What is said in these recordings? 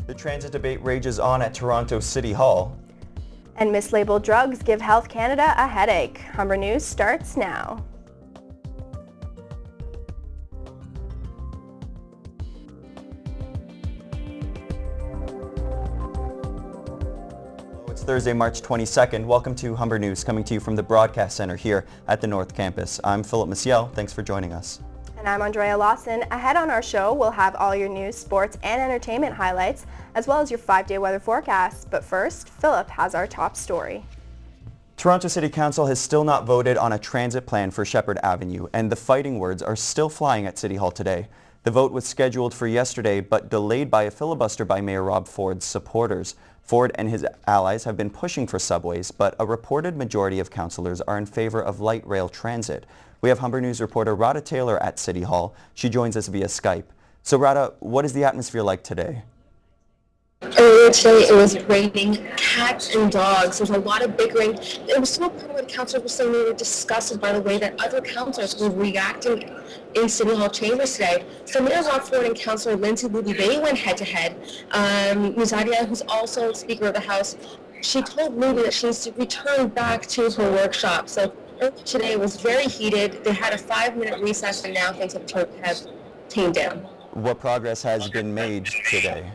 The transit debate rages on at Toronto City Hall. And mislabeled drugs give Health Canada a headache. Humber News starts now. It's Thursday, March 22nd. Welcome to Humber News, coming to you from the Broadcast Center here at the North Campus. I'm Philip Maciel. Thanks for joining us. And I'm Andrea Lawson. Ahead on our show, we'll have all your news, sports, and entertainment highlights, as well as your 5-day weather forecast. But first, Philip has our top story. Toronto City Council has still not voted on a transit plan for Shepherd Avenue, and the fighting words are still flying at City Hall today. The vote was scheduled for yesterday, but delayed by a filibuster by Mayor Rob Ford's supporters. Ford and his allies have been pushing for subways, but a reported majority of councillors are in favor of light rail transit. We have Humber News reporter Rada Taylor at City Hall. She joins us via Skype. So Rada, what is the atmosphere like today? Earlier today, it was raining cats and dogs. There's a lot of bickering. It was to a point where the councillors were saying they were disgusted by the way that other councillors were reacting in City Hall chambers today. So Mayor Rob Ford and Councillor Lindsay Luby, they went head-to-head. Muzadia, who's also Speaker of the House, she told Luby that she needs to return back to her workshop. So today was very heated. They had a 5-minute recess, and now things have tamed down. What progress has been made today?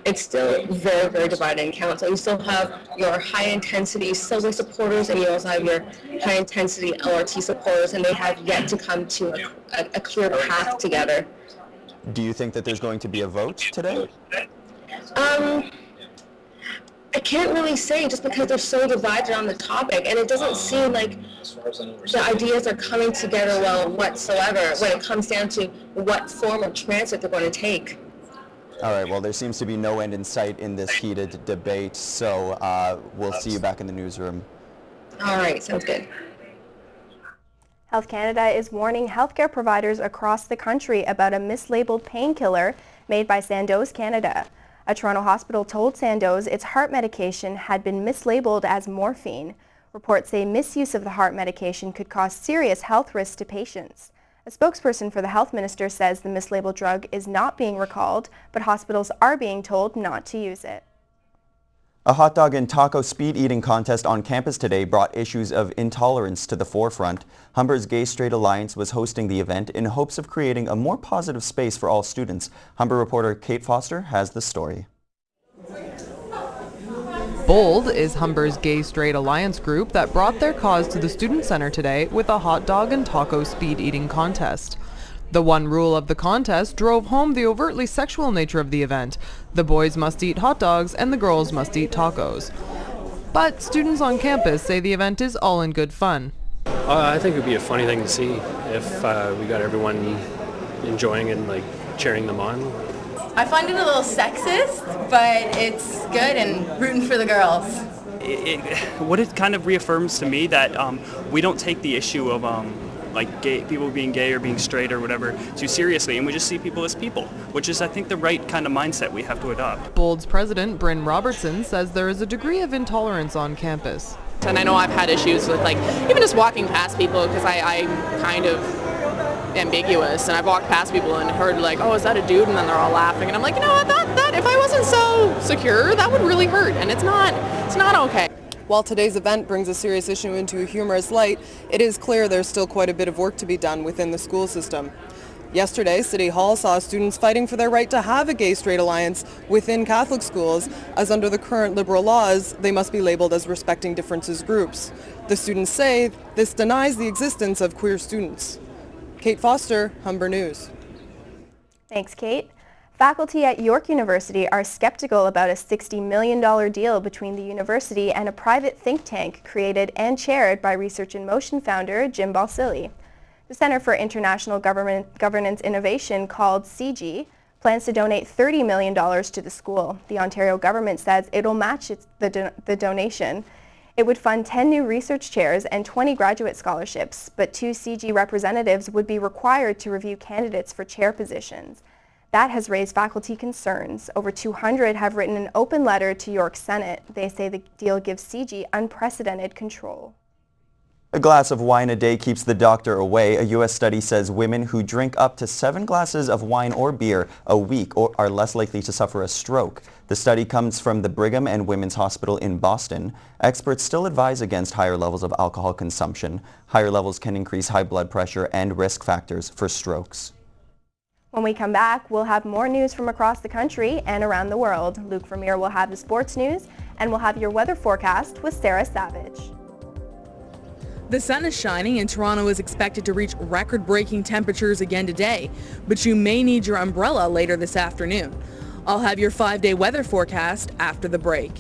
It's still very, very divided in council. You still have your high-intensity subway supporters, and you also have your high-intensity LRT supporters, and they have yet to come to a clear path together. Do you think that there's going to be a vote today? I can't really say, just because they're so divided on the topic, and it doesn't seem like the ideas are coming together well whatsoever when it comes down to what form of transit they're going to take. All right, well, there seems to be no end in sight in this heated debate, so we'll see you back in the newsroom. All right, sounds good. Health Canada is warning healthcare providers across the country about a mislabeled painkiller made by Sandoz Canada. A Toronto hospital told Sandoz its heart medication had been mislabeled as morphine. Reports say misuse of the heart medication could cause serious health risks to patients. A spokesperson for the health minister says the mislabeled drug is not being recalled, but hospitals are being told not to use it. A hot dog and taco speed eating contest on campus today brought issues of intolerance to the forefront. Humber's GayStraight Alliance was hosting the event in hopes of creating a more positive space for all students. Humber reporter Kate Foster has the story. Bold is Humber's GayStraight Alliance group that brought their cause to the Student Center today with a hot dog and taco speed eating contest. The one rule of the contest drove home the overtly sexual nature of the event. The boys must eat hot dogs and the girls must eat tacos. But students on campus say the event is all in good fun. I think it would be a funny thing to see if we got everyone enjoying it and like cheering them on. I find it a little sexist, but it's good and rooting for the girls. What it kind of reaffirms to me that we don't take the issue of like people being gay or being straight or whatever too seriously, and we just see people as people, which is, I think, the right kind of mindset we have to adopt. Bold's president, Bryn Robertson, says there is a degree of intolerance on campus. And I know I've had issues with, like, even just walking past people, because I'm kind of ambiguous, and I've walked past people and heard, like, oh, is that a dude? And then they're all laughing, and I'm like, you know what, that if I wasn't so secure, that would really hurt, and it's not okay. While today's event brings a serious issue into a humorous light, it is clear there's still quite a bit of work to be done within the school system. Yesterday, City Hall saw students fighting for their right to have a gay-straight alliance within Catholic schools, as under the current liberal laws, they must be labeled as respecting differences groups. The students say this denies the existence of queer students. Kate Foster, Humber News. Thanks, Kate. Faculty at York University are skeptical about a $60 million deal between the university and a private think tank created and chaired by Research in Motion founder Jim Balsillie. The Centre for International Governance Innovation, called CG, plans to donate $30 million to the school. The Ontario government says it'll match the donation. It would fund 10 new research chairs and 20 graduate scholarships, but 2 CG representatives would be required to review candidates for chair positions. That has raised faculty concerns. Over 200 have written an open letter to York Senate. They say the deal gives CG unprecedented control. A glass of wine a day keeps the doctor away. A U.S. study says women who drink up to 7 glasses of wine or beer a week are less likely to suffer a stroke. The study comes from the Brigham and Women's Hospital in Boston. Experts still advise against higher levels of alcohol consumption. Higher levels can increase high blood pressure and risk factors for strokes. When we come back, we'll have more news from across the country and around the world. Luke Vermeer will have the sports news, and we'll have your weather forecast with Sarah Savage. The sun is shining and Toronto is expected to reach record-breaking temperatures again today, but you may need your umbrella later this afternoon. I'll have your 5-day weather forecast after the break.